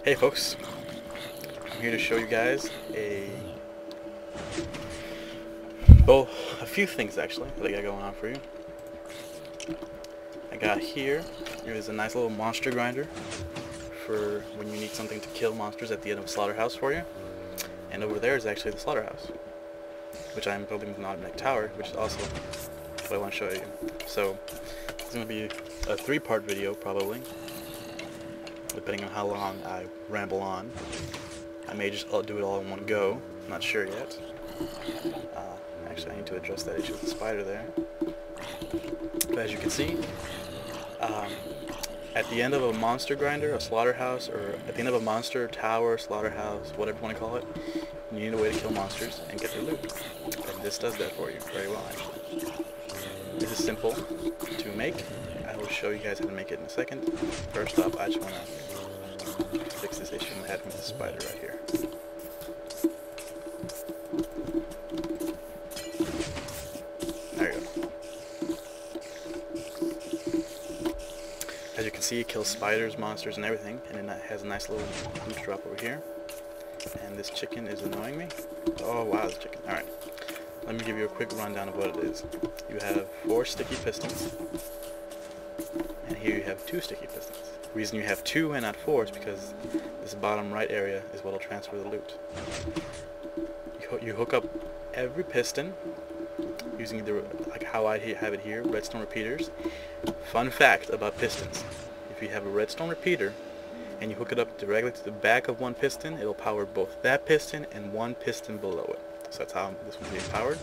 Hey folks, I'm here to show you guys a few things actually that I got going on for you. I got here is a nice little monster grinder for when you need something to kill monsters at the end of a slaughterhouse for you. And over there is actually the slaughterhouse, which I'm building with an automatic tower, which is also what I want to show you. So it's going to be a 3-part video probably, depending on how long I ramble on. I may just do it all in one go, I'm not sure yet. Actually, I need to address that issue with the spider there. But as you can see, at the end of a monster grinder, a slaughterhouse, or at the end of a monster tower, slaughterhouse, whatever you want to call it, you need a way to kill monsters and get their loot. And this does that for you very well, actually. This is simple to make. I will show you guys how to make it in a second. First off, I just want to fix this issue I had with the spider right here. There you go. As you can see, it kills spiders, monsters, and everything, and it has a nice little loot drop over here. And this chicken is annoying me. Oh wow, this chicken. Alright. Let me give you a quick rundown of what it is. You have 4 sticky pistons, and here you have 2 sticky pistons. The reason you have 2 and not 4 is because this bottom right area is what will transfer the loot. You hook up every piston using either, like how I have it here, redstone repeaters. Fun fact about pistons: if you have a redstone repeater and you hook it up directly to the back of one piston, it'll power both that piston and one piston below it. So that's how this one's being powered.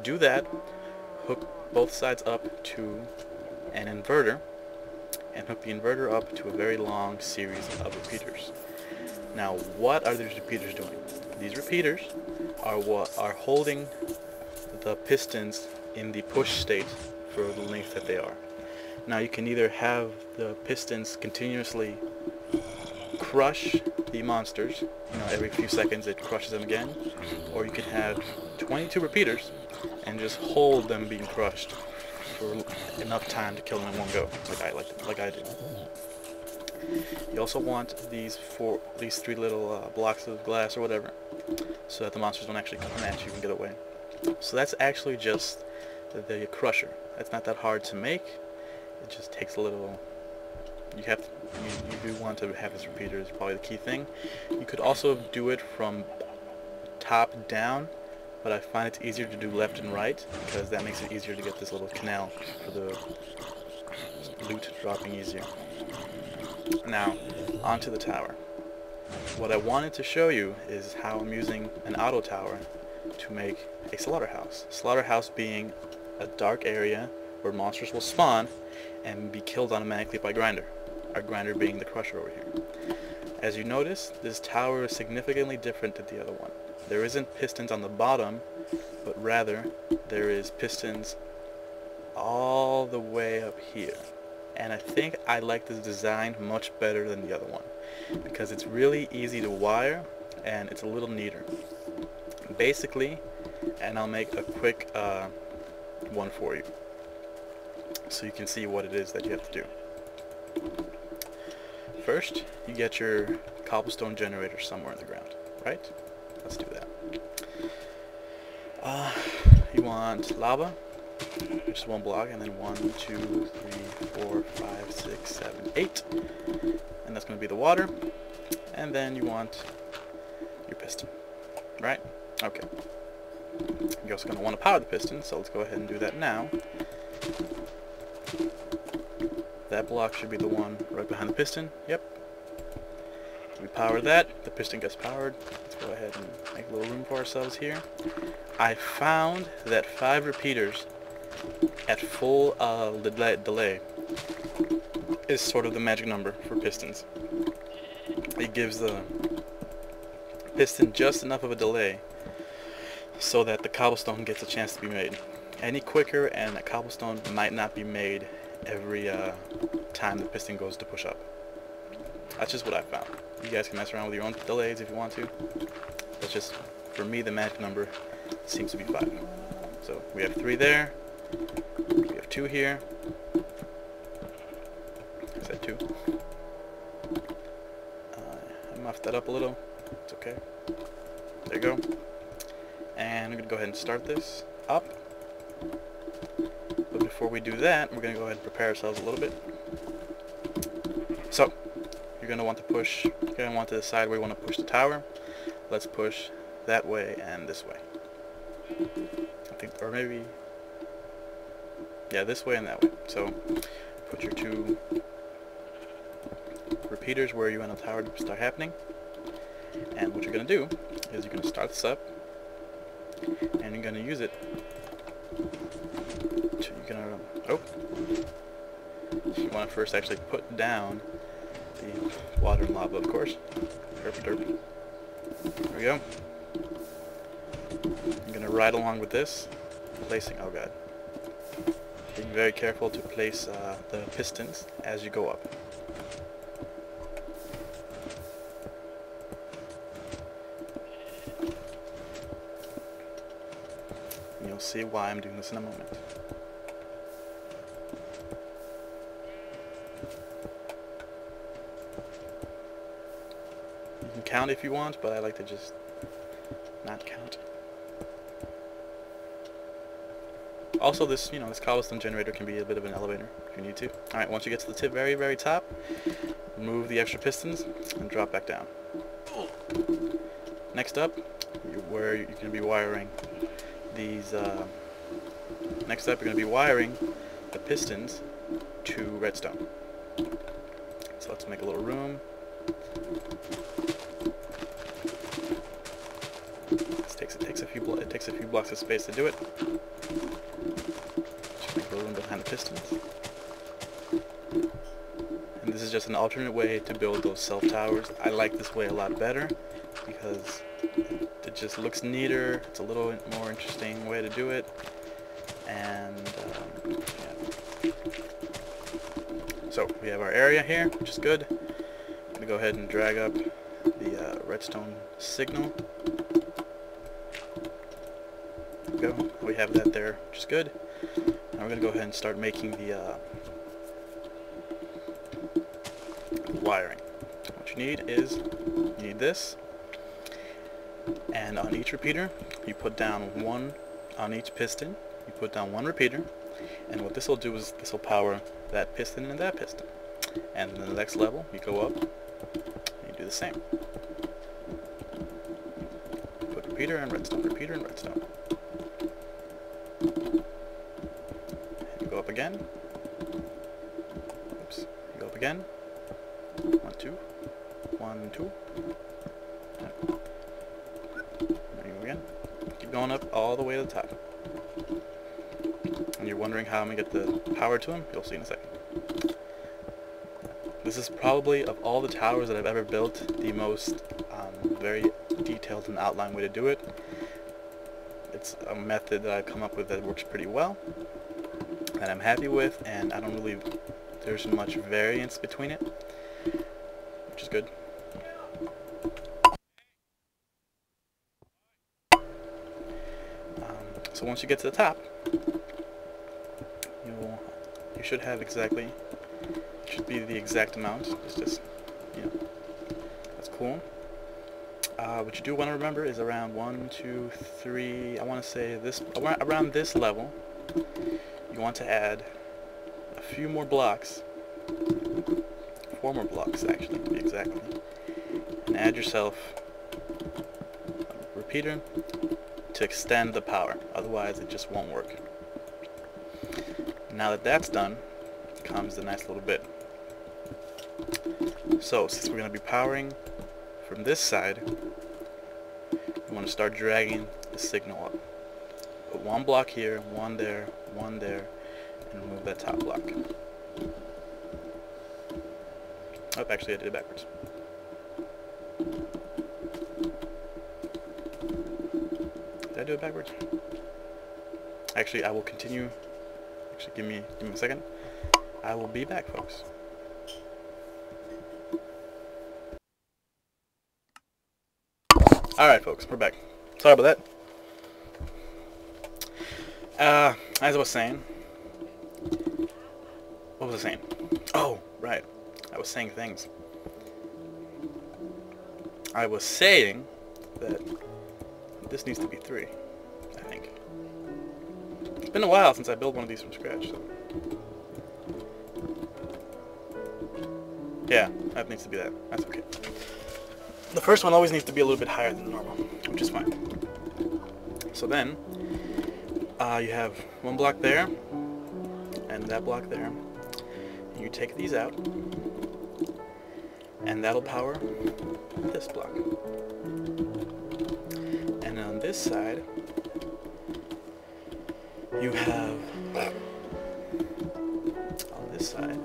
Do that, hook both sides up to an inverter, and hook the inverter up to a very long series of repeaters. Now, what are these repeaters doing? These repeaters are what are holding the pistons in the push state for the length that they are. Now, you can either have the pistons continuously crush the monsters, every few seconds it crushes them again, or you could have 22 repeaters and just hold them being crushed for enough time to kill them in one go, like I do. You also want these 3 little blocks of glass or whatever, so that the monsters don't actually come at you and get away. So that's actually just the crusher. That's not that hard to make. It just takes a little. You do want to have this repeater, is probably the key thing. You could also do it from top down, but I find it's easier to do left and right because that makes it easier to get this little canal for the loot dropping easier. Now, onto the tower. What I wanted to show you is how I'm using an auto tower to make a slaughterhouse. Slaughterhouse being a dark area where monsters will spawn and be killed automatically by grinder. Our grinder being the crusher over here. As you notice, this tower is significantly different than the other one. There isn't pistons on the bottom, but rather there is pistons all the way up here. And I think I like this design much better than the other one because it's really easy to wire and it's a little neater. Basically, and I'll make a quick one for you so you can see what it is that you have to do. First, you get your cobblestone generator somewhere in the ground, right? Let's do that. You want lava, just 1 block, and then 1, 2, 3, 4, 5, 6, 7, 8, and that's going to be the water. And then you want your piston, right? Okay. You're also going to want to power the piston, so let's go ahead and do that now. That block should be the one right behind the piston. Yep. We power that. The piston gets powered. Let's go ahead and make a little room for ourselves here. I found that 5 repeaters at full delay is sort of the magic number for pistons. It gives the piston just enough of a delay so that the cobblestone gets a chance to be made. Any quicker and a cobblestone might not be made every time the piston goes to push up. That's just what I found. You guys can mess around with your own delays if you want to. That's just, for me, the magic number seems to be 5. So we have 3 there. We have 2 here. I said 2. muff that up a little. It's okay. There you go. And I'm going to go ahead and start this up. But before we do that, we're going to go ahead and prepare ourselves a little bit. So, you're going to want to push, you're going to want to decide where you want to push the tower. Let's push that way and this way. I think, or maybe, yeah, this way and that way. So, put your two repeaters where you want the tower to start happening. And what you're going to do is you're going to start this up, and you're going to use it to, you're going to, oh, you want to first actually put down the water and lava, of course. Derp derp. There we go. I'm going to ride along with this, placing, oh god, being very careful to place the pistons as you go up. And you'll see why I'm doing this in a moment. You can count if you want, but I like to just not count. Also, this, you know, this cobblestone generator can be a bit of an elevator if you need to. All right, once you get to the tip, very, very top, remove the extra pistons and drop back down. Next up, where you're going to be wiring these. Next up, you're going to be wiring the pistons to redstone. So let's make a little room. It takes a few blocks of space to do it. Just make a room behind the pistons. And this is just an alternate way to build those self towers. I like this way a lot better because it just looks neater. It's a little more interesting way to do it. And yeah. So we have our area here, which is good. I'm gonna go ahead and drag up the redstone signal. There we go. We have that there, which is good. Now we're gonna go ahead and start making the wiring. What you need is, you need this, and on each repeater you put down one, on each piston you put down one repeater, and what this will do is this will power that piston and that piston, and then the next level you go up and you do the same. Put repeater and redstone, repeater and redstone. And you go up again. Oops, you go up again. 1, 2, 1, 2. There you go again. Keep going up all the way to the top. And you're wondering how I'm going to get the power to them? You'll see in a second. This is probably, of all the towers that I've ever built, the most very detailed and outlined way to do it. It's a method that I've come up with that works pretty well, that I'm happy with, and I don't really, there's much variance between it, which is good. So once you get to the top, you should have exactly, should be the exact amount. It's just, you know, that's cool. What you do want to remember is around 1, 2, 3. I want to say this around this level. You want to add a few more blocks, 4 more blocks actually, to be exactly, and add yourself a repeater to extend the power. Otherwise, it just won't work. Now that that's done, comes the nice little bit. So, since we're going to be powering from this side, you want to start dragging the signal up. Put one block here, one there, and remove that top block. Oh, actually I did it backwards. Did I do it backwards? Actually, I will continue. Actually, give me a second. I will be back, folks. Alright, folks, we're back. Sorry about that. As I was saying, what was I saying? Oh, right. I was saying things. I was saying that this needs to be 3, I think. It's been a while since I built one of these from scratch, so... Yeah, that needs to be that. That's okay. The first one always needs to be a little bit higher than normal, which is fine. So then, you have one block there, and that block there. You take these out, and that'll power this block. And on this side, you have, on this side,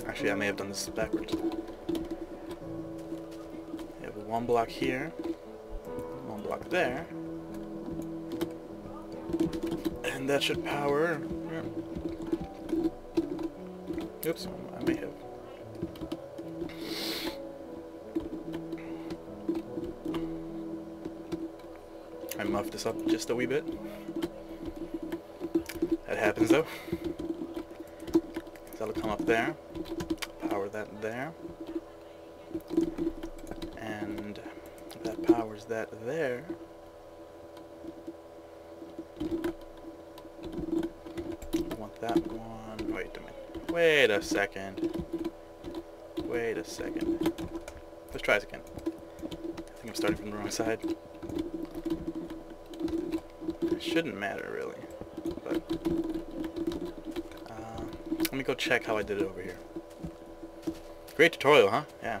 actually I may have done this backwards. You have one block here, one block there, and that should power, oops, I may have. I muffed this up just a wee bit. That happens though. That'll come up there, power that there, and that powers that there. I want that one. Wait a minute. Wait a second. Wait a second. Let's try this again. I think I'm starting from the wrong side. It shouldn't matter really, but let me go check how I did it over here. Great tutorial, huh? Yeah.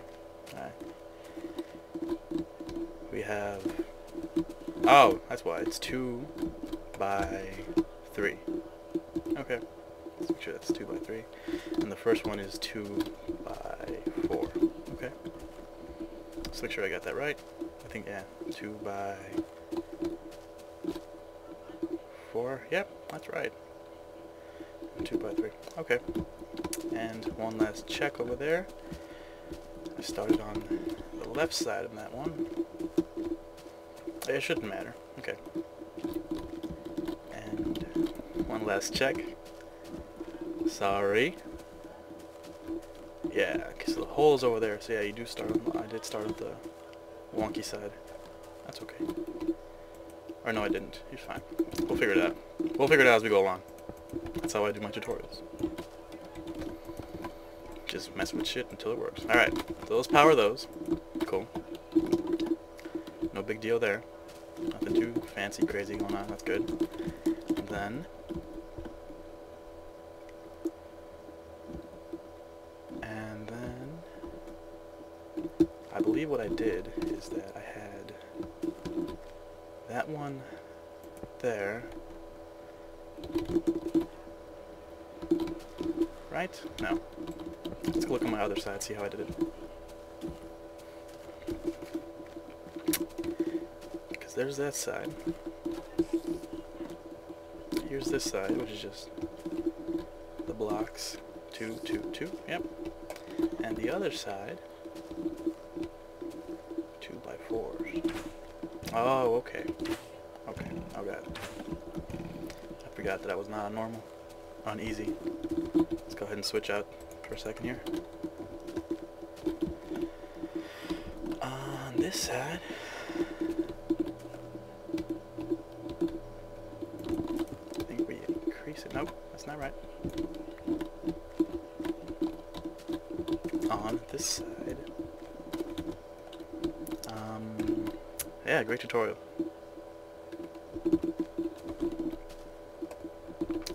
Alright. We have... Oh, that's why. It's 2 by 3. Okay. Let's make sure that's 2 by 3. And the first one is 2 by 4. Okay. Let's make sure I got that right. I think, yeah. 2 by 4. Yep, that's right. 2 by 3. Okay. And one last check over there. I started on the left side of that one. It shouldn't matter. Okay. And one last check. Sorry. Yeah, because the hole's over there. So yeah, you do start on, I did start on the wonky side. That's okay. Or no, I didn't. You're fine. We'll figure it out. We'll figure it out as we go along. That's how I do my tutorials. Just mess with shit until it works. Alright, so let's power those. Cool. No big deal there. Nothing too fancy, crazy going on. That's good. And then... I believe what I did is that I had that one there. Right? No. Let's go look on my other side, see how I did it. Because there's that side. Here's this side, which is just the blocks. 2, 2, 2. Yep. And the other side, 2 by 4s. Oh, okay. Okay, I got it. I forgot that I was not on normal. On easy. Let's go ahead and switch out for a second here. On this side, I think we increase it. Nope, that's not right. On this side, yeah, great tutorial.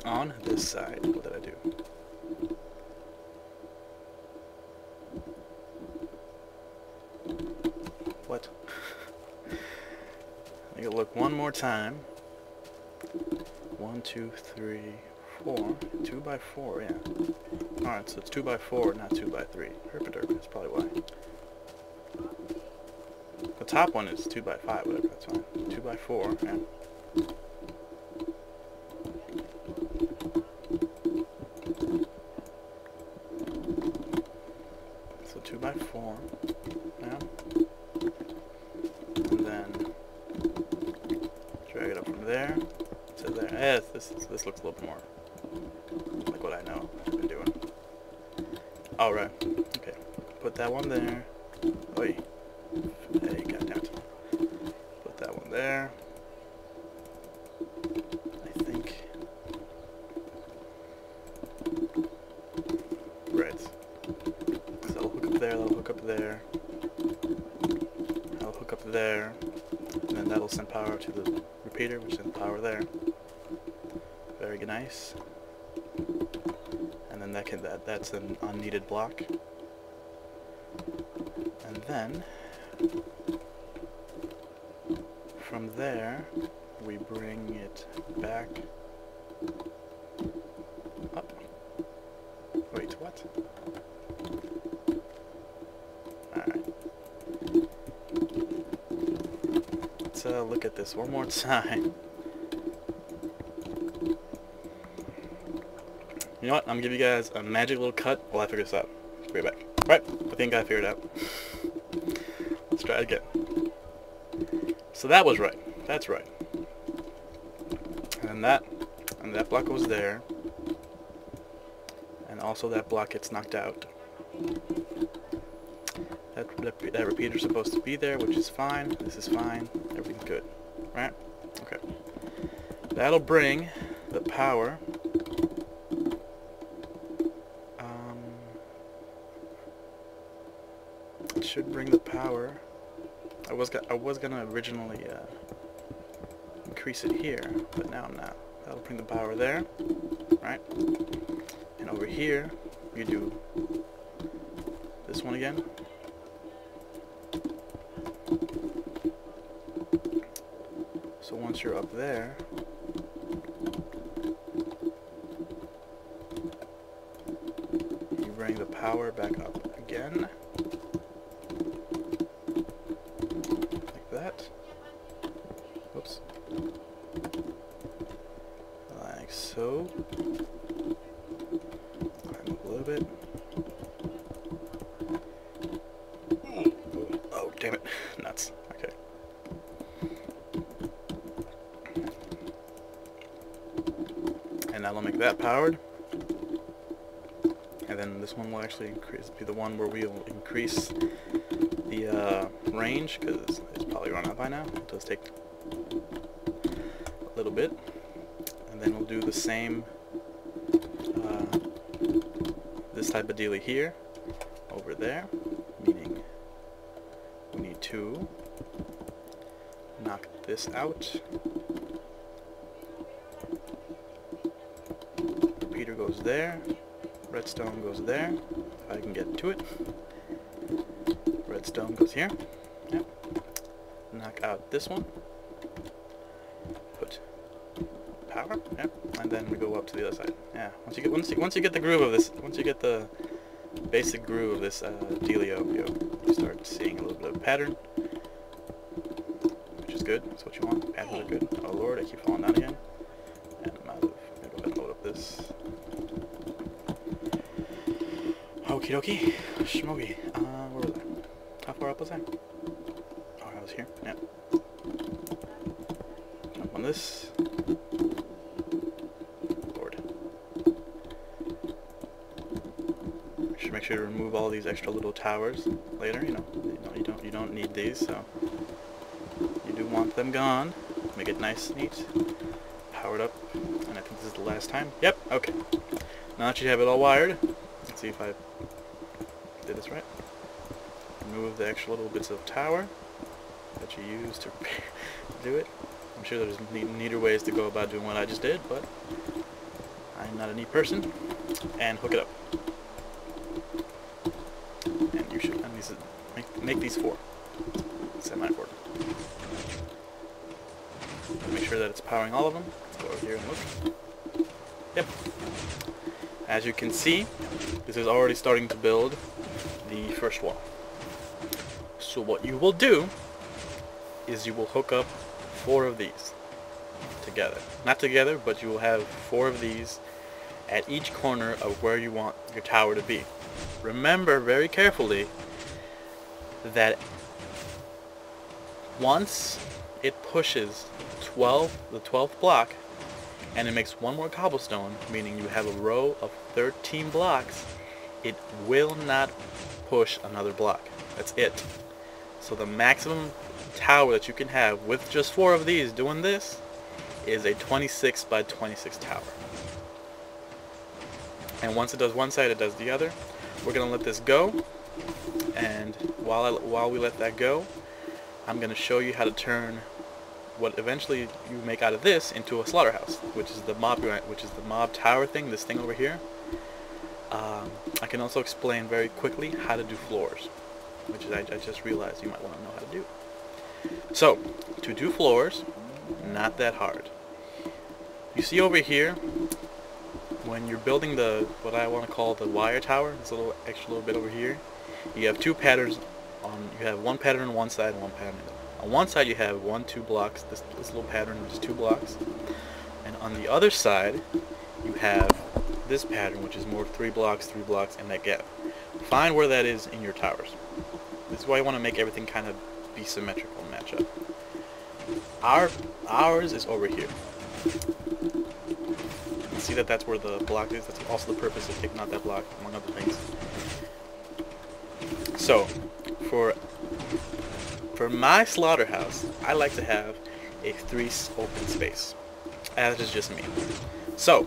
On this side, what did I do? What? Let me look one more time. 1, 2, 3, 4. 2 by 4, yeah. Alright, so it's 2 by 4, not 2 by 3. Herpaderp, that's probably why. The top one is 2 by 5, whatever, that's fine. 2 by 4, yeah. So 2 by 4, yeah. And then drag it up from there to there. Yeah, this looks a little bit more like what I know I've been doing. Alright, okay. put that one there. Oi. Hey, goddammit. Put that one there. I think. Right. So that'll hook up there, that'll hook up there. That'll hook up there. And then that'll send power to the repeater, which sends power there. Very nice. And then that's an unneeded block. And then from there we bring it back up. Wait, what? Alright. Let's look at this one more time. You know what? I'm gonna give you guys a magic little cut while I figure this out. Be right back. Right, I think I figured it out. Let's try it again. So that was right. That's right. And that block goes there. And also that block gets knocked out. That repeater's supposed to be there, which is fine. This is fine. Everything's good. Right? Okay. That'll bring the power. It should bring the power. I was gonna originally increase it here, but now I'm not. That'll bring the power there, right? And over here, you do this one again. So once you're up there, you bring the power back up again. Like that. Whoops. Like so. Climb up a little bit. Oh, damn it. Nuts. Okay. And that'll make that powered. And then this one will actually be the one where we'll increase the range, because it's probably run out by now. It does take a little bit. And then we'll do the same, this type of dealie here, over there, meaning we need to knock this out. Repeater goes there. Redstone goes there, if I can get to it. Redstone goes here. Yep. Knock out this one. Put power. Yep. And then we go up to the other side. Yeah. Once you get the groove of this, once you get the basic groove of this dealio, you start seeing a little bit of pattern, which is good. That's what you want. Patterns are good. Oh Lord, I keep falling down again. And I'm out of. I'm gonna go ahead and load up this. Okie dokie, Schmogy. Where was I? How far up was I? Oh, I was here. Yep. Jump on this. Lord. Make sure to remove all these extra little towers later. You don't need these, so you do want them gone. Make it nice, neat, powered up. And I think this is the last time. Yep. Okay. Now that you have it all wired, let's see if I did this right. Remove the extra little bits of tower that you use to do it. I'm sure there's neater ways to go about doing what I just did, but I'm not a neat person. And hook it up. And you should make these 4. Semi-important. Make sure that it's powering all of them. Let's go over here and look. Yep. As you can see, this is already starting to build the first wall. So what you will do is you will hook up 4 of these together. Not together, but you will have 4 of these at each corner of where you want your tower to be. Remember very carefully that once it pushes the 12th block, and it makes 1 more cobblestone, meaning you have a row of 13 blocks, it will not push another block. That's it. So the maximum tower that you can have with just 4 of these doing this is a 26 by 26 tower. And once it does one side, it does the other. We're gonna let this go, and while we let that go, I'm gonna show you how to turn what eventually you make out of this into a slaughterhouse, which is the mob tower thing. This thing over here. I can also explain very quickly how to do floors, which is I just realized you might want to know how to do. So to do floors, not that hard. You see over here, when you're building what I want to call the wire tower, this extra little bit over here, you have 2 patterns. You have 1 pattern on one side and 1 pattern on the other. On one side you have 2 blocks, this little pattern which is 2 blocks, and on the other side you have this pattern which is more 3 blocks, and that gap. Find where that is in your towers. This is why you want to make everything kind of be symmetrical and match up. Ours is over here. See that's where the block is. That's also the purpose of taking out that block, among other things. So for my slaughterhouse, I like to have a 3 open space. That is just me. So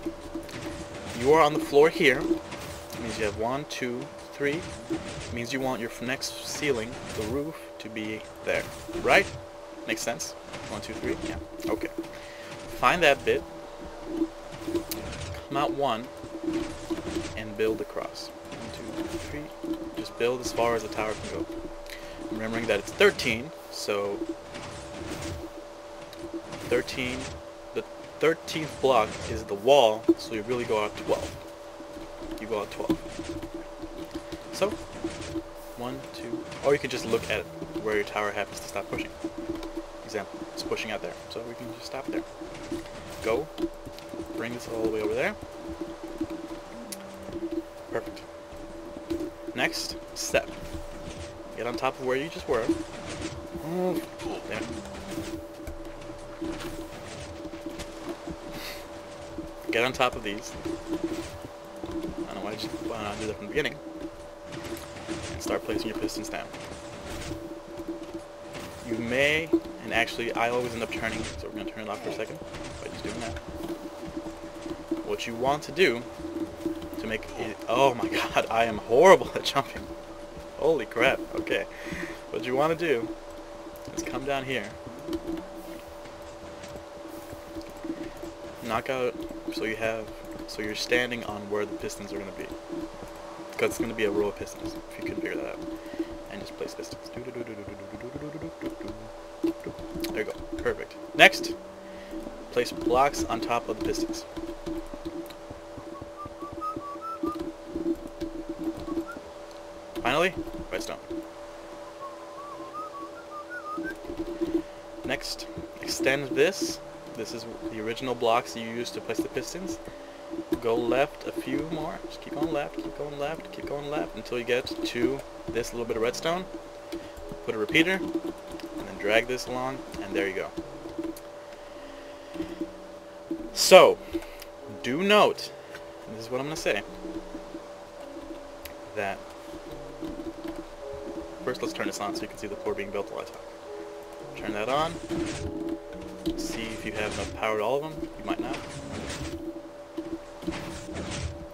you are on the floor here. It means you have 1, 2, 3. It means you want your next ceiling, the roof, to be there, right? Makes sense? 1, 2, 3. Yeah. Okay. Find that bit. Come out 1 and build across. 1, 2, 3. Just build as far as the tower can go. Remembering that it's 13, so 13. The 13th block is the wall, so you really go out 12. You go out 12. So 1, 2, or you can just look at where your tower happens to stop pushing. Example, it's pushing out there, so we can just stop there. Go. Bring this all the way over there. Perfect. Next step. Get on top of where you just were. There. Get on top of these. I don't know why not do that from the beginning. And start placing your pistons down. You may, and actually I always end up turning, so we're going to turn it off for a second by just doing that. What you want to do to make it, oh my god, I am horrible at jumping. Holy crap, okay. What you want to do is come down here, knock out, so you're standing on where the pistons are going to be. Because it's going to be a row of pistons, if you can figure that out. And just place pistons. There you go, perfect. Next, place blocks on top of the pistons. Finally, redstone. Next, extend this. This is the original blocks you used to place the pistons. Go left a few more. Just keep going left, keep going left, keep going left until you get to this little bit of redstone. Put a repeater, and then drag this along, and there you go. So, do note, and this is what I'm going to say, that first let's turn this on so you can see the floor being built while I talk. Turn that on. See if you have enough power to all of them. You might not.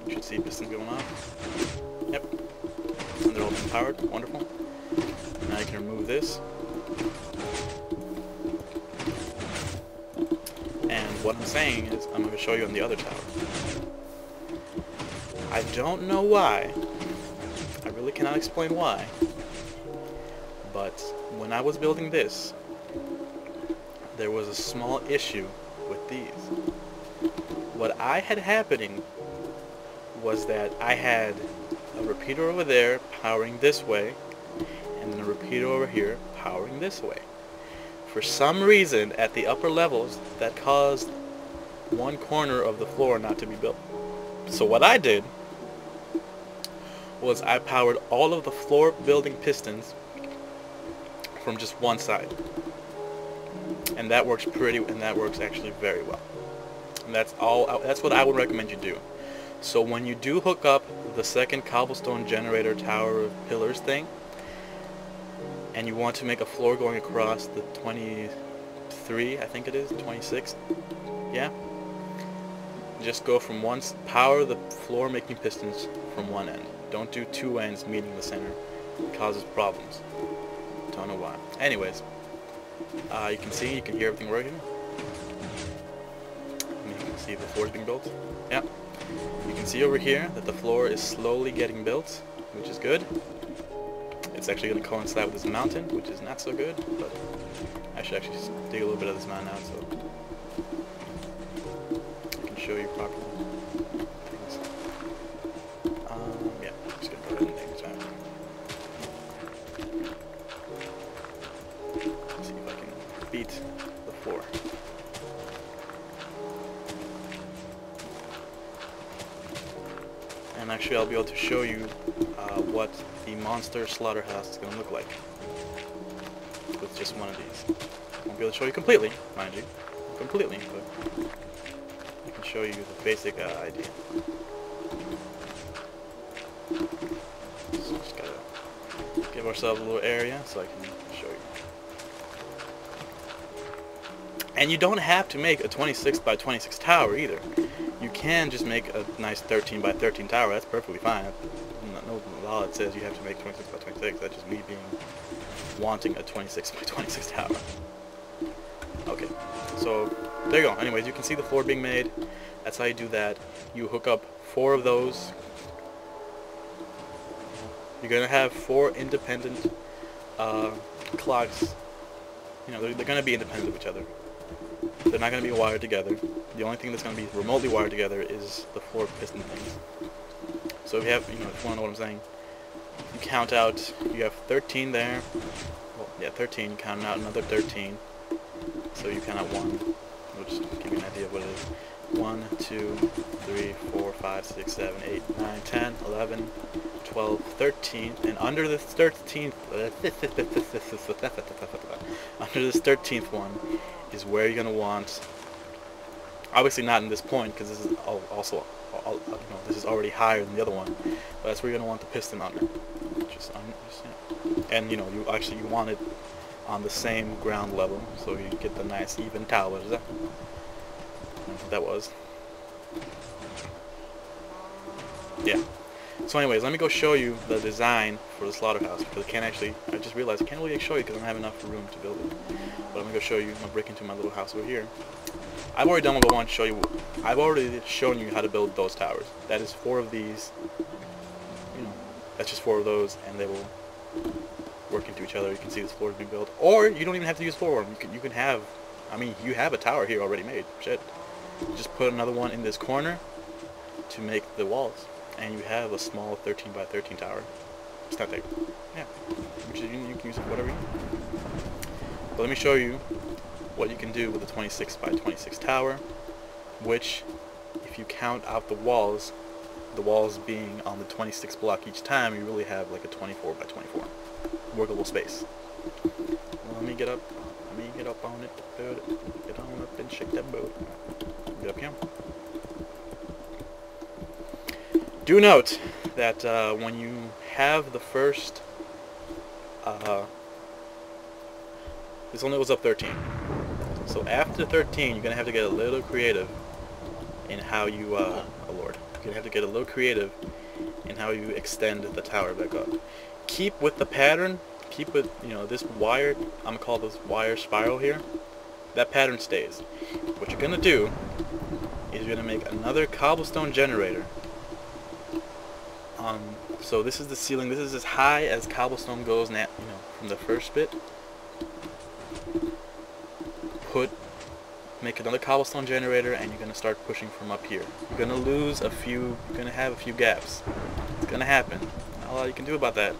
You should see pistons going off. Yep. And they're all being powered. Wonderful. Now you can remove this. And what I'm saying is, I'm going to show you on the other tower. I don't know why. I really cannot explain why. But when I was building this, there was a small issue with these. What I had happening was that I had a repeater over there powering this way, and then a repeater over here powering this way. For some reason, at the upper levels, that caused one corner of the floor not to be built. So what I did was I powered all of the floor building pistons from just one side. And that works actually very well. And that's what I would recommend you do. So when you do hook up the second cobblestone generator tower of pillars thing, and you want to make a floor going across the 23, I think it is, 26, yeah? Just go from power the floor making pistons from one end. Don't do two ends meeting the center. It causes problems. Don't know why. Anyways, you can hear everything working. You can see the floor is being built. Yeah. You can see over here that the floor is slowly getting built, which is good. It's actually going to coincide with this mountain, which is not so good, but I should actually just dig a little bit of this mountain out so I can show you properly. Yeah, I'm just going to go ahead and dig this out. See if I can beat the floor. And actually I'll be able to show you what the monster slaughterhouse is going to look like with just one of these. I won't be able to show you completely, mind you, but I can show you the basic idea. So just gotta give ourselves a little area so I can show you. And you don't have to make a 26 by 26 tower either. You can just make a nice 13 by 13 tower. That's perfectly fine. No law that says you have to make 26 by 26. That's just me wanting a 26 by 26 tower. Okay, so there you go. Anyways, you can see the floor being made. That's how you do that. You hook up 4 of those. You're gonna have 4 independent clocks. You know, they're gonna be independent of each other. They're not going to be wired together. The only thing that's going to be remotely wired together is the 4 piston things. So if you have, if you want to know what I'm saying, you count out, you have 13 there. Well, yeah, 13. You count out another 13. So you count out 1. I'll just give you an idea of what it is. 1, 2, 3, 4, 5, 6, 7, 8, 9, 10, 11, 12, 13, and under this 13th, under this 13th one is where you're gonna want. Obviously not in this point because this is also, this is already higher than the other one, but that's where you're gonna want the piston under. And you want it on the same ground level so you get the nice even towers. That's what that was. Yeah. So anyways, let me go show you the design for the slaughterhouse, because I just realized I can't really show you because I don't have enough room to build it. But I'm going to go show you, I'm going to break into my little house over here. I've already done what I want to show you. I've already shown you how to build those towers. That is 4 of these, that's just 4 of those, and they will work into each other. You can see this floor is being built. Or you don't even have to use 4 of them. You can have, you have a tower here already made. Shit. Just put another one in this corner to make the walls, and you have a small 13 by 13 tower. It's not big. Yeah. You can use it for whatever you want. But let me show you what you can do with a 26 by 26 tower, which, if you count out the walls being on the 26 block each time, you really have like a 24 by 24 workable space. Well, let me get up on it, get on up and shake that boat. Get up here. Do note that when you have the first, this only goes up 13. So after 13, you're gonna have to get a little creative in how you, oh Lord, you're gonna have to get a little creative in how you extend the tower back up. Keep with the pattern. Keep with, this wire. I'm gonna call this wire spiral here. That pattern stays. What you're gonna do is you're gonna make another cobblestone generator. So this is the ceiling. This is as high as cobblestone goes now, from the first bit. Make another cobblestone generator, and you're gonna start pushing from up here. You're gonna lose a few. You're gonna have a few gaps. It's gonna happen. Not a lot you can do about that.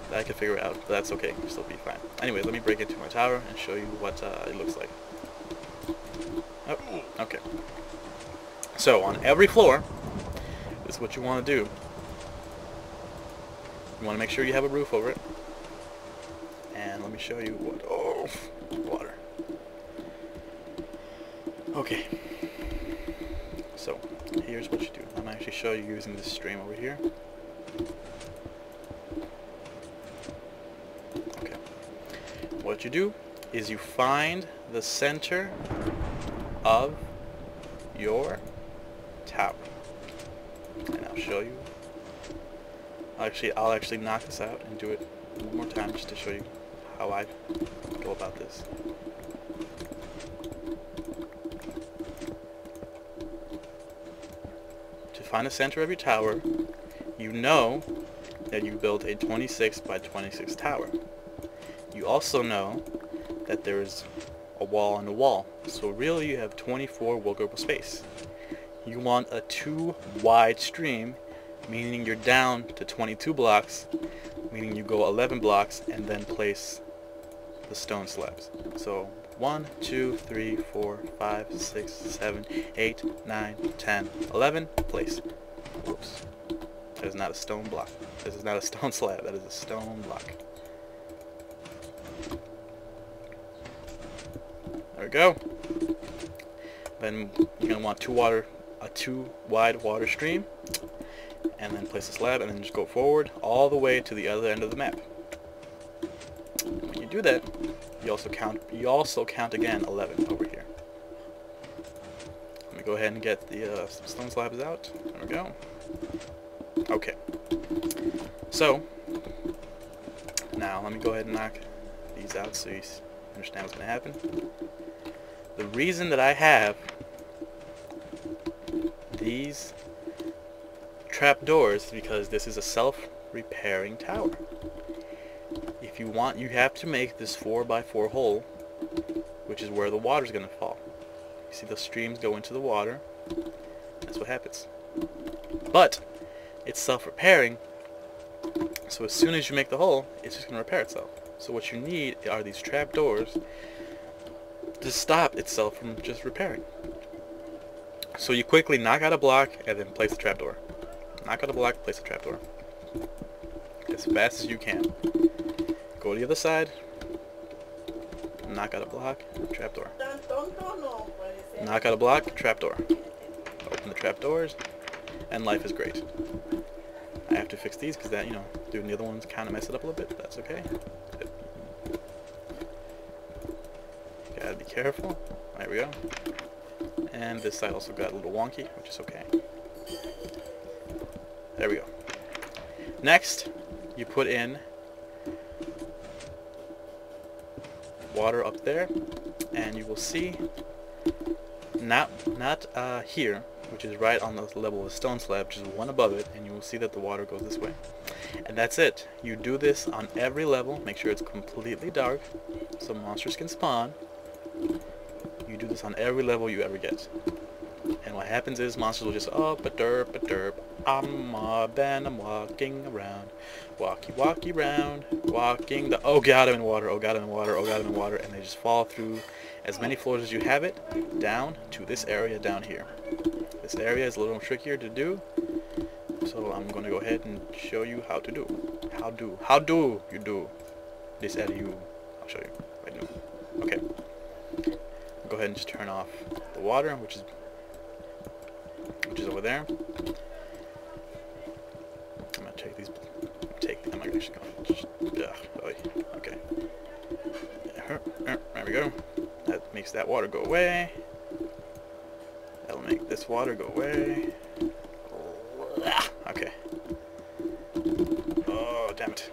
That I can figure out, but that's okay. You'll still be fine. Anyways, let me break into my tower and show you what it looks like. Oh, okay. So on every floor, this is what you want to do. You want to make sure you have a roof over it. And let me show you what. Oh, water. Okay. So here's what you do. I'm going to actually show you using this stream over here. Okay. What you do is you find the center of your tower. And I'll show you. I'll actually knock this out and do it one more time just to show you how I go about this. To find the center of your tower, you know that you built a 26 by 26 tower. You also know that there's a wall on the wall. So really you have 24 workable space. You want a 2 wide stream, meaning you're down to 22 blocks, meaning you go 11 blocks and then place the stone slabs. So 1, 2, 3, 4, 5, 6, 7, 8, 9, 10, 11, place. Whoops. That is not a stone block. This is not a stone slab, that is a stone block. There we go. Then you're going to want a 2 wide water stream, and then place a slab, and then just go forward all the way to the other end of the map. And when you do that, you also count again 11 over here. Let me go ahead and get the stone slabs out. There we go. Okay. So now let me go ahead and knock these out so you understand what's going to happen. The reason that I have these trapdoors is because this is a self-repairing tower. If you want, you have to make this 4x4 hole, which is where the water is going to fall. You see the streams go into the water. That's what happens. But it's self-repairing, so as soon as you make the hole, it's just going to repair itself. So what you need are these trapdoors to stop itself from just repairing. So you quickly knock out a block and then place a trapdoor. Knock out a block, place a trapdoor. As fast as you can. Go to the other side. Knock out a block, trapdoor. Knock out a block, trapdoor. Open the trapdoors, and life is great. I have to fix these because that, doing the other ones kind of mess it up a little bit, but that's okay. Gotta be careful. There we go. And this side also got a little wonky, which is okay. There we go. Next, you put in water up there, and you will see not here, which is right on the level of the stone slab, just one above it, and you will see that the water goes this way. And that's it. You do this on every level. Make sure it's completely dark so monsters can spawn. You do this on every level you ever get. And what happens is monsters will just, oh, ba-derp, I'm mob and I'm walking around. Walkie round, walking the, oh god, I'm in water, oh god, I'm in water, oh god, I'm in water, and they just fall through as many floors as you have it, down to this area down here. This area is a little trickier to do, so I'm going to go ahead and show you how to do. How do you do this area? I'll show you. Right now. Okay. Go ahead and just turn off the water, which is over there. I'm gonna take these. I'm actually going. Okay. There we go. That makes that water go away. That'll make this water go away. Okay. Oh, damn it.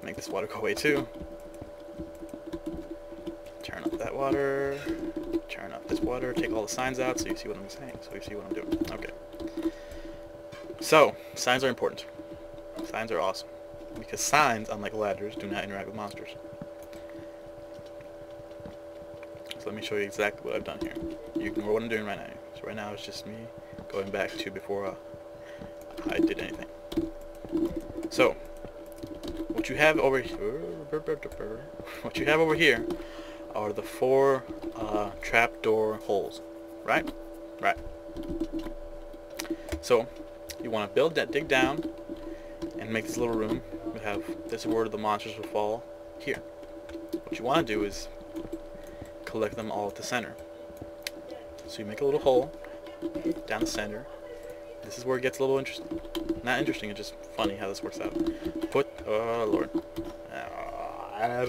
Make this water go away too. Turn up that water. Turn up this water. Take all the signs out so you see what I'm saying. So you see what I'm doing. Okay. So, signs are important. Signs are awesome. Because signs, unlike ladders, do not interact with monsters. So let me show you exactly what I've done here. You ignore what I'm doing right now. So right now it's just me going back to before I did anything. So, what you have over here, are the 4 trapdoor holes, right? Right. So, you want to dig down, and make this little room. We have this is where the monsters will fall here. What you want to do is collect them all at the center. So you make a little hole, down the center. This is where it gets a little interesting. Not interesting, it's just funny how this works out. Put, oh lord. Alright,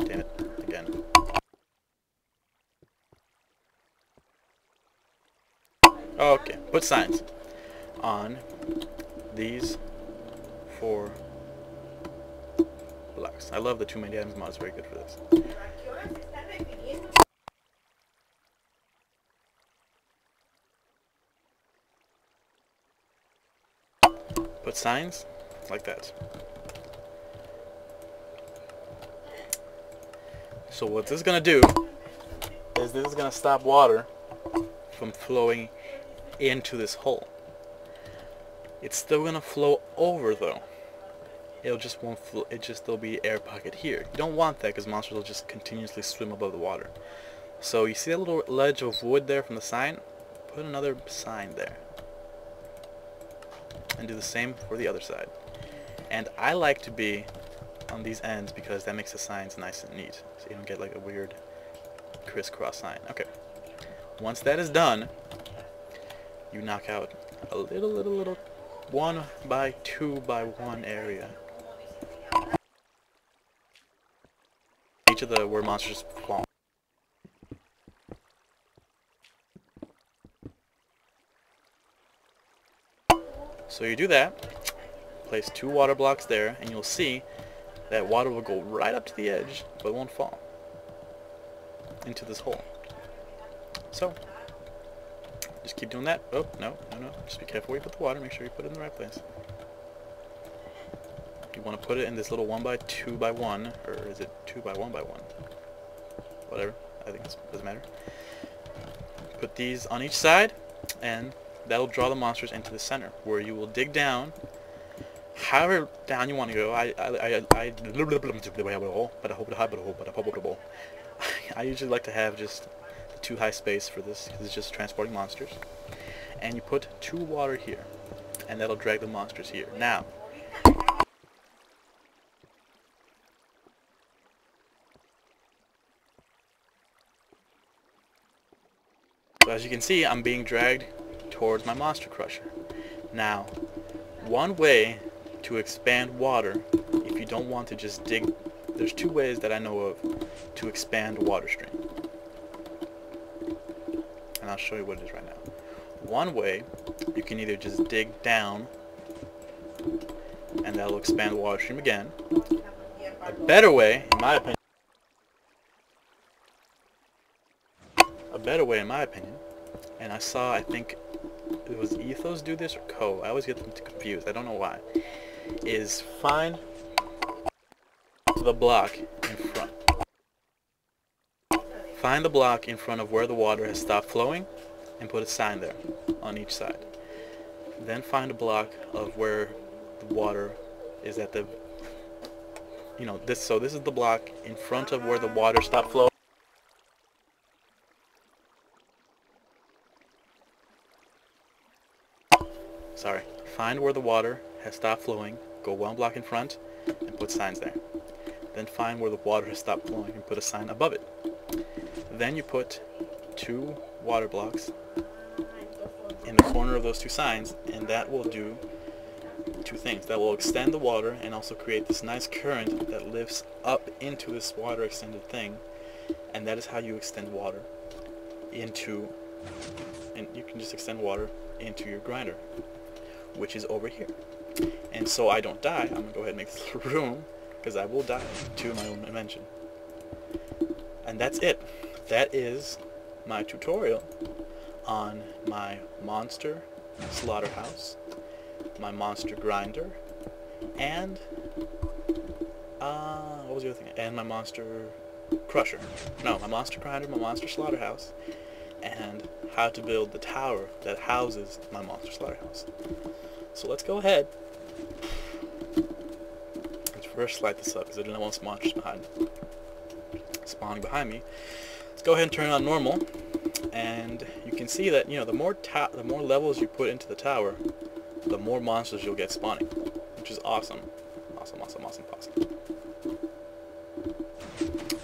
damn it, again. Okay, put signs on these 4 blocks. I love the Too Many Items mod, it's very good for this. Put signs like that. So what this is going to do is this is going to stop water from flowing into this hole. It's still going to flow over though. It'll just won't flow, there'll be air pocket here. You don't want that because monsters will just continuously swim above the water. So you see that little ledge of wood there from the sign? Put another sign there. And do the same for the other side. And I like to be on these ends because that makes the signs nice and neat, so you don't get like a weird crisscross sign. Okay, once that is done, you knock out a little 1 by 2 by 1 area. Each of the where monsters fall. So you do that, place 2 water blocks there, and you'll see that water will go right up to the edge, but it won't fall into this hole. So, just keep doing that. Oh, no. Just be careful where you put the water, make sure you put it in the right place. You want to put it in this little 1 by 2 by 1, or is it 2 by 1 by 1? Whatever, I think it doesn't matter. Put these on each side, and that'll draw the monsters into the center, where you will dig down, however down you want to go. I usually like to have just the 2 high space for this, because it's just transporting monsters. And you put 2 water here, and that'll drag the monsters here. Now, so as you can see, I'm being dragged towards my monster crusher. Now, one way to expand water, if you don't want to just dig, there's 2 ways that I know of to expand a water stream. And I'll show you what it is right now. One way, you can either just dig down, and that'll expand the water stream again. A better way, in my opinion, and I saw, I think it was Ethos do this or Co. I always get them confused. I don't know why. Is find the block in front. Find the block in front of where the water has stopped flowing and put a sign there on each side. Then find a block of where the water is at the, so this is the block in front of where the water stopped flowing. Sorry. Find where the water has stopped flowing, go 1 block in front, and put signs there. Then find where the water has stopped flowing and put a sign above it. Then you put 2 water blocks in the corner of those 2 signs, and that will do 2 things. That will extend the water and also create this nice current that lifts up into this water extended thing, and that is how you extend water into, and you can just extend water into your grinder, which is over here. And so I don't die, I'm going to go ahead and make this room, because I will die to my own invention. And that's it. That is my tutorial on my monster slaughterhouse, my monster grinder, and what was the other thing? And my monster crusher. No, my monster grinder, my monster slaughterhouse, and how to build the tower that houses my monster slaughterhouse. So let's go ahead. Let's first light this up because I don't want monsters spawning behind me. Let's go ahead and turn it on normal, and you can see that the more levels you put into the tower, the more monsters you'll get spawning, which is awesome. Awesome.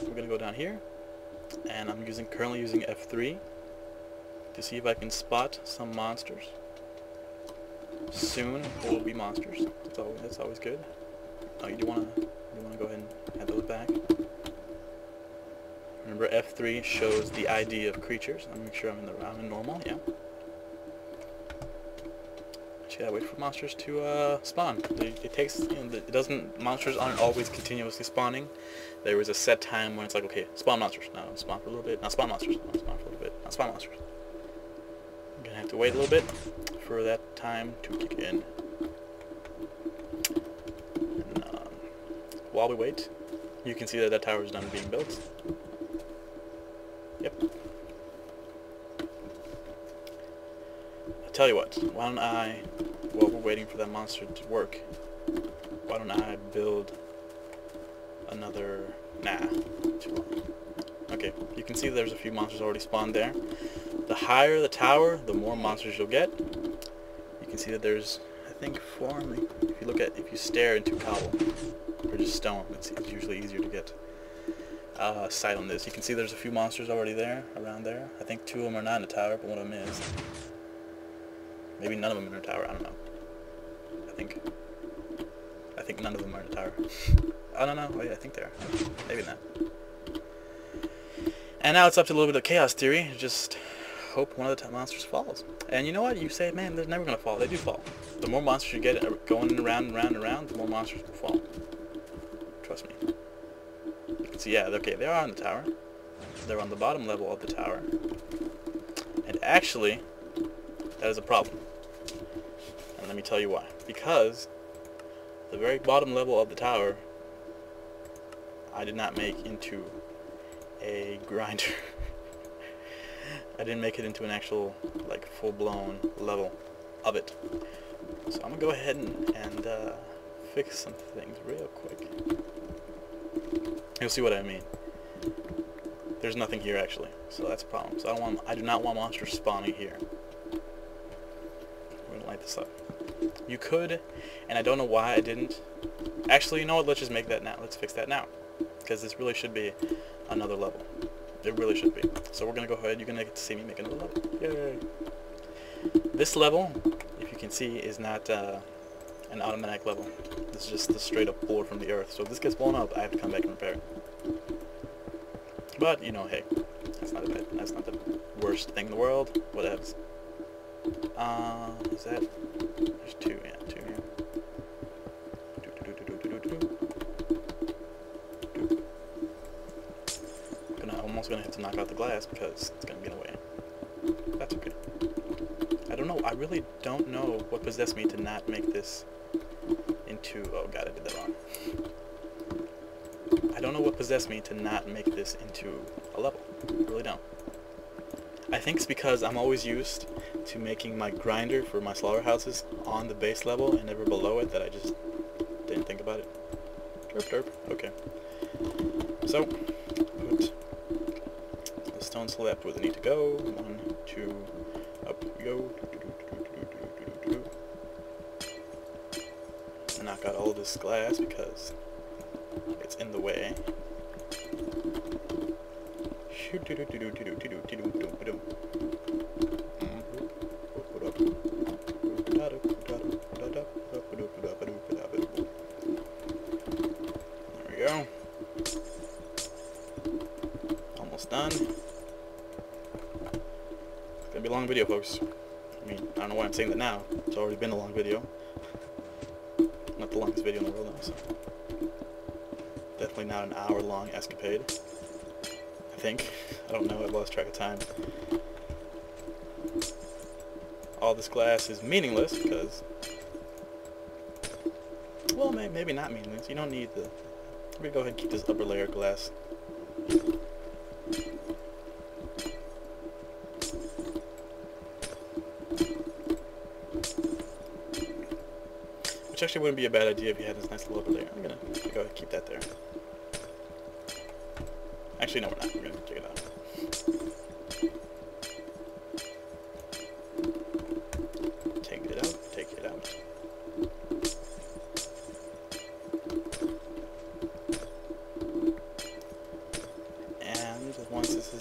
We're gonna go down here, and I'm currently using F3 to see if I can spot some monsters. Soon there will be monsters. That's always good. Oh, you wanna go ahead and add those back. Remember, F3 shows the ID of creatures. I'm make sure I'm in normal. Yeah. Just gotta wait for monsters to spawn. It takes, it doesn't. Monsters aren't always continuously spawning. There is a set time when it's like, okay, spawn monsters. Now spawn for a little bit. Now spawn monsters. Now spawn for a little bit. Now spawn monsters. I'm gonna have to wait a little bit for that time to kick in. And, while we wait, you can see that tower is done being built. Yep. I'll tell you what, why don't I, while we're waiting for that monster to work, why don't I build another, too long. Okay, you can see there's a few monsters already spawned there. The higher the tower, the more monsters you'll get. You can see that there's, I think, 4. If you stare into cobble, or just stone, it's usually easier to get sight on this. You can see there's a few monsters already there, around there. I think 2 of them are not in the tower, but one of them is. Maybe none of them are in the tower, I don't know. I think none of them are in the tower. I don't know, oh, yeah, I think they are. Maybe not. And now it's up to a little bit of chaos theory. Just hope one of the monsters falls. And you know what? You say, man, they're never going to fall. They do fall. The more monsters you get going around and around and around, the more monsters will fall. Trust me. You can see, yeah, okay, they are on the tower. They're on the bottom level of the tower. And actually, that is a problem. And let me tell you why. Because the very bottom level of the tower, I did not make into a grinder. I didn't make it into an actual, like, full-blown level of it. So I'm gonna go ahead and fix some things real quick. You'll see what I mean. There's nothing here actually, so that's a problem. So I do not want monsters spawning here. We're gonna light this up. You could, and I don't know why I didn't. Actually, you know what? Let's just make that now. Let's fix that now, because this really should be another level. It really should be. So we're gonna go ahead. You're gonna get to see me make another level. Yay! This level, if you can see, is not an automatic level. This is just the straight up floor from the earth. So if this gets blown up, I have to come back and repair it. But you know, hey, that's not the worst thing in the world. Whatevs. Is that? There's 2. Yeah, 2 here. Almost gonna have to knock out the glass because it's gonna get away. That's okay. I don't know. I really don't know what possessed me to not make this into. Oh god, I did that wrong. I don't know what possessed me to not make this into a level. I really don't. I think it's because I'm always used to making my grinder for my slaughterhouses on the base level and never below it, that I just didn't think about it. Derp derp. Okay. So put the stone slab where they need to go. 1, 2, up we go. Knock out all this glass because it's in the way. There we go. Almost done. It's gonna be a long video, folks. I mean, I don't know why I'm saying that now. It's already been a long video. Not the longest video in the world now, so definitely not an hour-long escapade. I think. I don't know, I've lost track of time. All this glass is meaningless because, well, maybe not meaningless. You don't need the. Let me go ahead and keep this upper layer of glass. Which actually wouldn't be a bad idea if you had this nice little upper layer. I'm gonna go ahead and keep that there. Actually, no, we're not. We're gonna check it out. Take it out. Take it out. And once this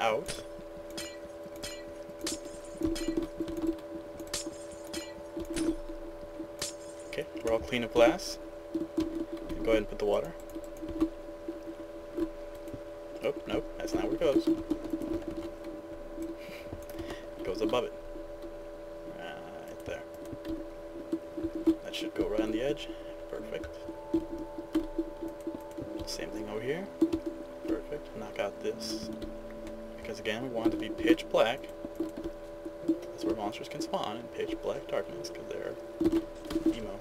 out. Okay, we're all clean of glass. Go ahead and put the water. Oh, nope, that's not where it goes. It goes above it. Right there. That should go right on the edge. Perfect. Same thing over here. Perfect. Knock out this. Because again, we want it to be pitch black. That's where monsters can spawn, in pitch black darkness, because they're emo.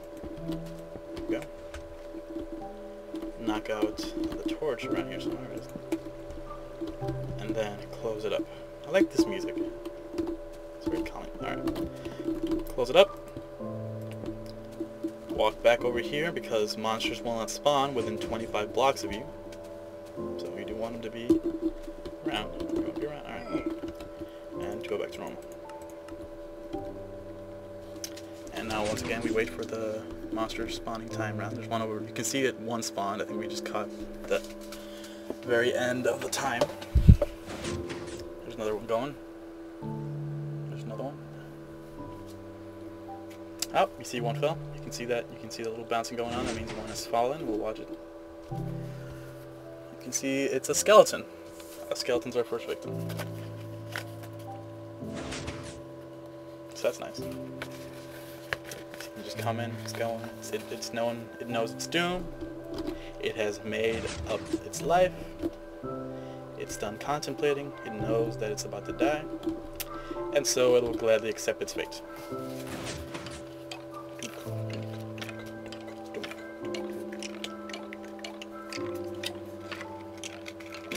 There we go. Knock out the torch around here somewhere. And then close it up. I like this music. It's very calming. Alright. Close it up. Walk back over here because monsters will not spawn within 25 blocks of you. So you do want them to be around. You want to be around. Alright. And go back to normal. And now once again we wait for the monster spawning time round. There's one over. You can see it one spawned. I think we just caught the very end of the time. There's another one going. There's another one. Oh, you see one fell. You can see that. You can see the little bouncing going on. That means one has fallen. We'll watch it. You can see it's a skeleton. A skeleton's our first victim. So that's nice. You just come in. It's going. It's known. It knows its doom. It has made up its life. It's done contemplating. It knows that it's about to die, and so it will gladly accept its fate.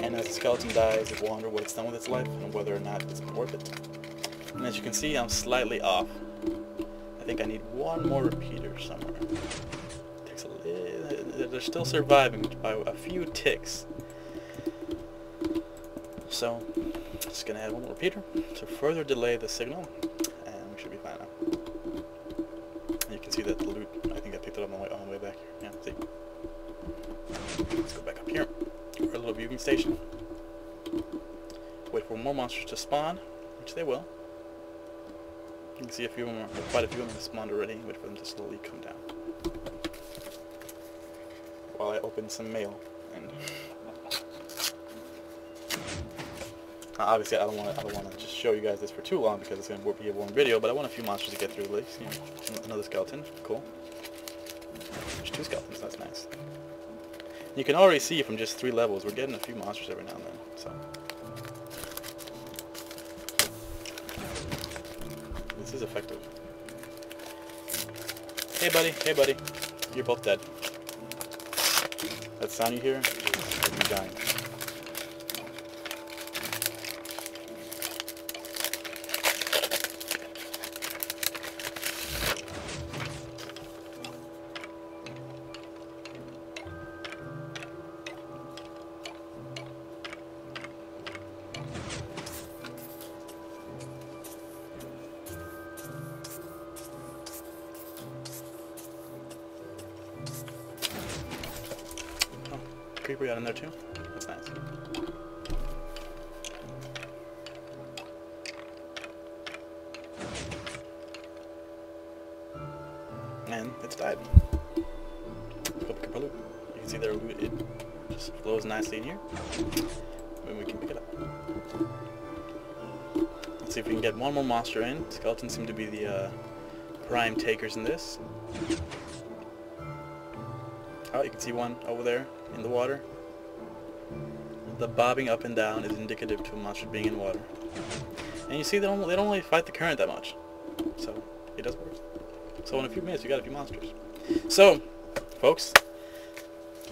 And as the skeleton dies, it will wonder what it's done with its life and whether or not it's been worth it. And as you can see, I'm slightly off. I think I need one more repeater somewhere. Takes a little, they're still surviving by a few ticks. So, just gonna add one more repeater to further delay the signal, and we should be fine now. And you can see that the loot, I think I picked it up on the way back here. Yeah, see? Let's go back up here. Our little viewing station. Wait for more monsters to spawn, which they will. You can see a few of them, quite a few of them have spawned already. Wait for them to slowly come down. While I open some mail. And obviously, I don't want to just show you guys this for too long because it's going to be a long video. But I want a few monsters to get through at least. You know, another skeleton, cool. There's two skeletons. That's nice. You can already see from just 3 levels, we're getting a few monsters every now and then. So this is effective. Hey buddy, you're both dead. That sound you hear is you dying. Creeper got in there too. That's nice. And it's died. You can see their loot, it just flows nicely in here. And we can pick it up. Let's see if we can get one more monster in. Skeletons seem to be the prime takers in this. Oh, you can see one over there in the water. The bobbing up and down is indicative to a monster being in water. And you see they don't really fight the current that much. So it does work. So in a few minutes you got a few monsters. So, folks,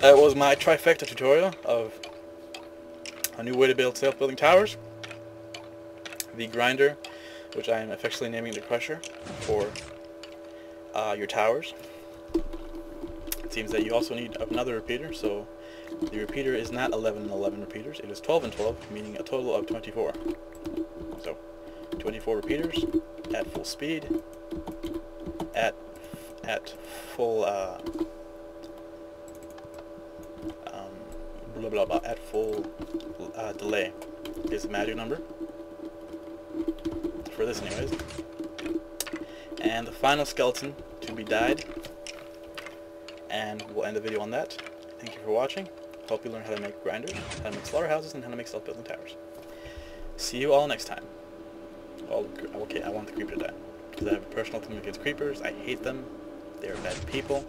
that was my trifecta tutorial of a new way to build self-building towers. The grinder, which I am affectionately naming the crusher, for your towers. It seems that you also need another repeater, so the repeater is not 11 and 11 repeaters, it is 12 and 12, meaning a total of 24. So, 24 repeaters at full speed, at full at full delay. is the magic number. For this anyways. And the final skeleton to be died. And we'll end the video on that. Thank you for watching. Hope you learn how to make grinders, how to make slaughterhouses, and how to make self-building towers. See you all next time. Oh, okay, I want the creeper to die. Because I have a personal thing against creepers. I hate them. They are bad people.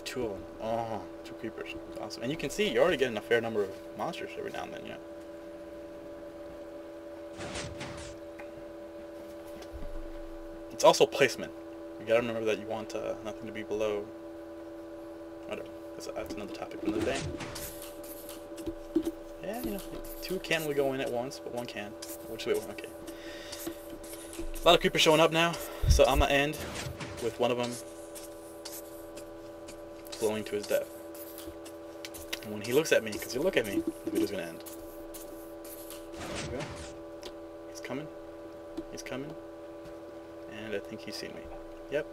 2 of them. Oh, 2 creepers. That's awesome. And you can see you're already getting a fair number of monsters every now and then, yeah. It's also placement. You gotta remember that you want nothing to be below. Whatever. That's another topic for another day. Yeah, you know, 2 can't really go in at once, but 1 can. Which way? Okay. A lot of creepers showing up now, so I'm gonna end with one of them flowing to his death. And when he looks at me, because he'll look at me, the video's gonna end. There we go. He's coming. He's coming. And I think he's seen me. Yep.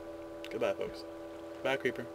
Goodbye, folks. Bye, creeper.